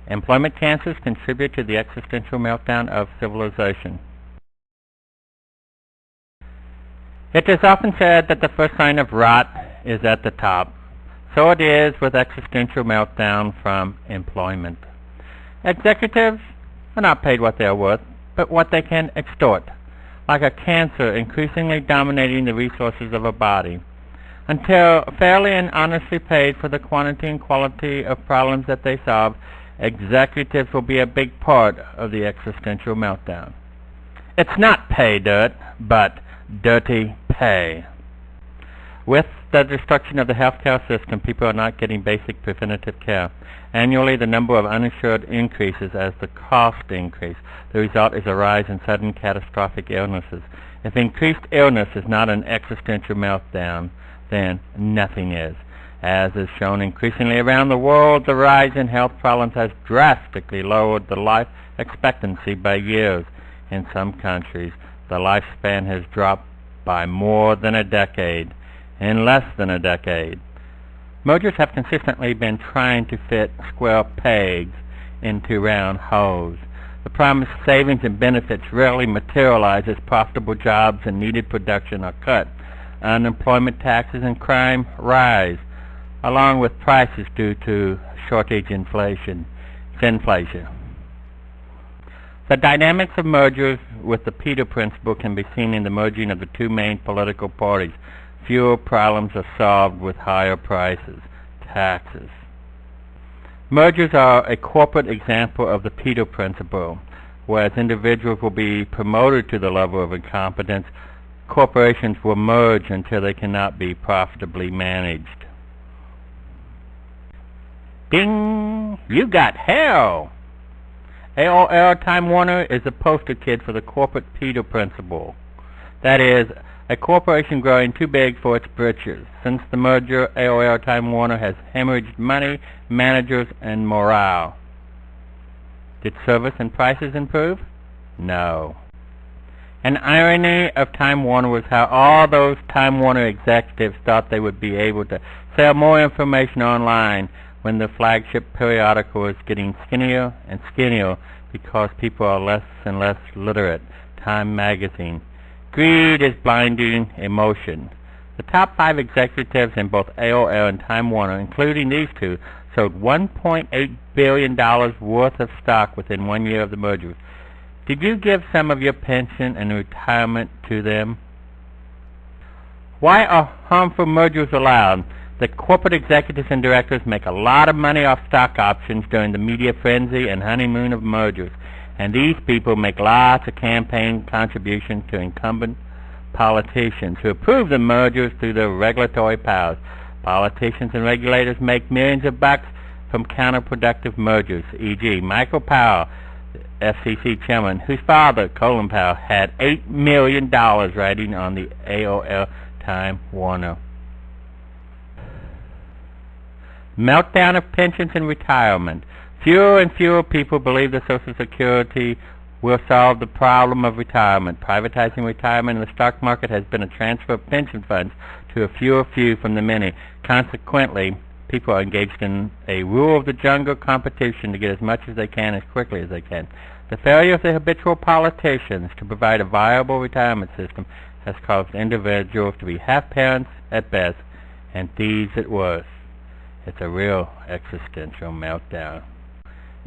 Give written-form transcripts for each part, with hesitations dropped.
Employment cancers contribute to the existential meltdown of civilization. It is often said that the first sign of rot is at the top. So it is with existential meltdown from employment. Executives are not paid what they are worth, but what they can extort, like a cancer increasingly dominating the resources of a body. Until fairly and honestly paid for the quantity and quality of problems that they solve, executives will be a big part of the existential meltdown. It's not pay dirt, but dirty pay. With the destruction of the healthcare system, people are not getting basic preventative care. Annually, the number of uninsured increases as the cost increase. The result is a rise in sudden catastrophic illnesses. If increased illness is not an existential meltdown, then nothing is. As is shown increasingly around the world, the rise in health problems has drastically lowered the life expectancy by years. In some countries, the lifespan has dropped by more than a decade. In less than a decade. Mergers have consistently been trying to fit square pegs into round holes. The promised savings and benefits rarely materialize as profitable jobs and needed production are cut. Unemployment, taxes, and crime rise, along with prices due to shortage inflation. Finflation. The dynamics of mergers with the Peter Principle can be seen in the merging of the two main political parties. Fewer problems are solved with higher prices, taxes. Mergers are a corporate example of the Peter Principle, whereas individuals will be promoted to the level of incompetence. Corporations will merge until they cannot be profitably managed. Bing! You got hell! AOL Time Warner is a poster kid for the corporate Peter Principle. That is, a corporation growing too big for its britches. Since the merger, AOL Time Warner has hemorrhaged money, managers, and morale. Did service and prices improve? No. An irony of Time Warner was how all those Time Warner executives thought they would be able to sell more information online when the flagship periodical is getting skinnier and skinnier because people are less and less literate. Time magazine. Greed is blinding emotion. The top 5 executives in both AOL and Time Warner, including these two, sold $1.8 billion worth of stock within 1 year of the merger. Did you give some of your pension and retirement to them? Why are harmful mergers allowed? The corporate executives and directors make a lot of money off stock options during the media frenzy and honeymoon of mergers. And these people make lots of campaign contributions to incumbent politicians who approve the mergers through their regulatory powers. Politicians and regulators make millions of bucks from counterproductive mergers, e.g. Michael Powell, FCC chairman, whose father, Colin Powell, had $8 million riding on the AOL Time Warner. Meltdown of pensions and retirement. Fewer and fewer people believe that Social Security will solve the problem of retirement. Privatizing retirement in the stock market has been a transfer of pension funds to a few from the many. Consequently, people are engaged in a rule of the jungle competition to get as much as they can as quickly as they can. The failure of the habitual politicians to provide a viable retirement system has caused individuals to be half parents at best and thieves at worst. It's a real existential meltdown.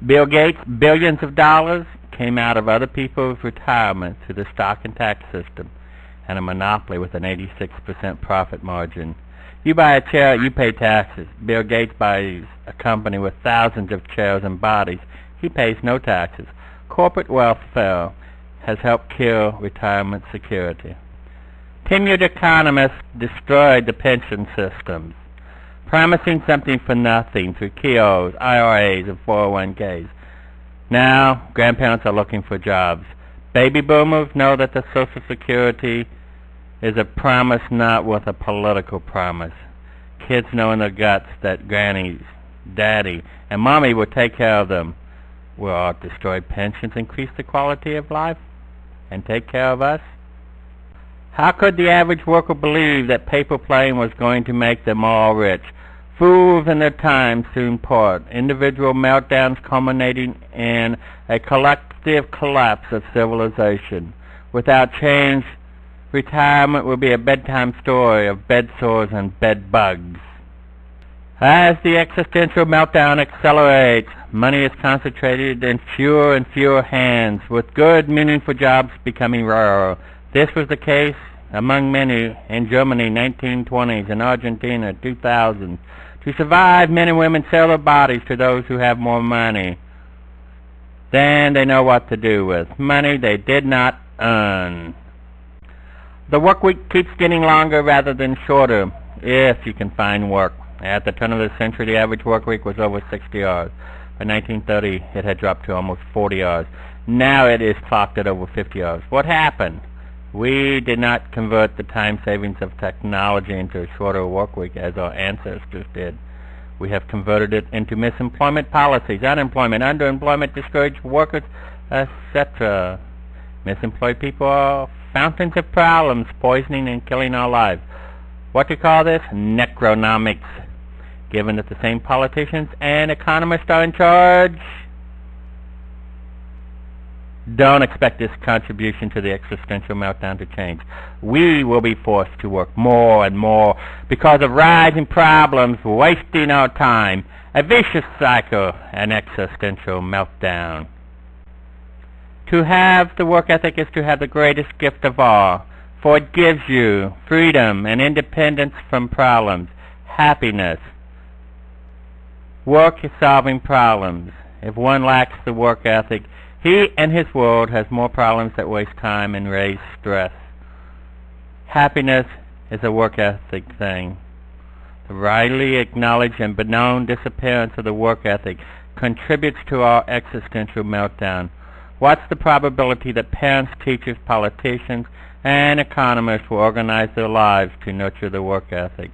Bill Gates' billions of dollars came out of other people's retirement through the stock and tax system and a monopoly with an 86% profit margin. You buy a chair, you pay taxes. Bill Gates buys a company with thousands of chairs and bodies. He pays no taxes. Corporate welfare has helped kill retirement security. Tenured economists destroyed the pension systems, promising something for nothing through KIOs, IRAs, and 401ks. Now, grandparents are looking for jobs. Baby boomers know that the Social Security is a promise not worth a political promise. Kids know in their guts that granny, daddy, and mommy will take care of them. Will our destroyed pensions increase the quality of life and take care of us? How could the average worker believe that paper playing was going to make them all rich? fools in their time soon part. Individual meltdowns culminating in a collective collapse of civilization. Without change, retirement will be a bedtime story of bed sores and bed bugs. As the existential meltdown accelerates, money is concentrated in fewer and fewer hands, with good, meaningful jobs becoming rarer. This was the case among many in Germany 1920s and Argentina 2000s. To survive, men and women sell their bodies to those who have more money than they know what to do with. Money they did not earn. The work week keeps getting longer rather than shorter, if you can find work. At the turn of the century, the average work week was over 60 hours. By 1930, it had dropped to almost 40 hours. Now it is clocked at over 50 hours. What happened? We did not convert the time savings of technology into a shorter work week as our ancestors did. We have converted it into misemployment policies, unemployment, underemployment, discouraged workers, etc. Misemployed people are fountains of problems, poisoning and killing our lives. What do you call this? Necronomics. Given that the same politicians and economists are in charge, don't expect this contribution to the existential meltdown to change. We will be forced to work more and more because of rising problems, wasting our time, a vicious cycle, an existential meltdown. To have the work ethic is to have the greatest gift of all, for it gives you freedom and independence from problems, happiness. Work is solving problems. If one lacks the work ethic, he and his world has more problems that waste time and raise stress. Happiness is a work ethic thing. The widely acknowledged and beknown disappearance of the work ethic contributes to our existential meltdown. What's the probability that parents, teachers, politicians, and economists will organize their lives to nurture the work ethic?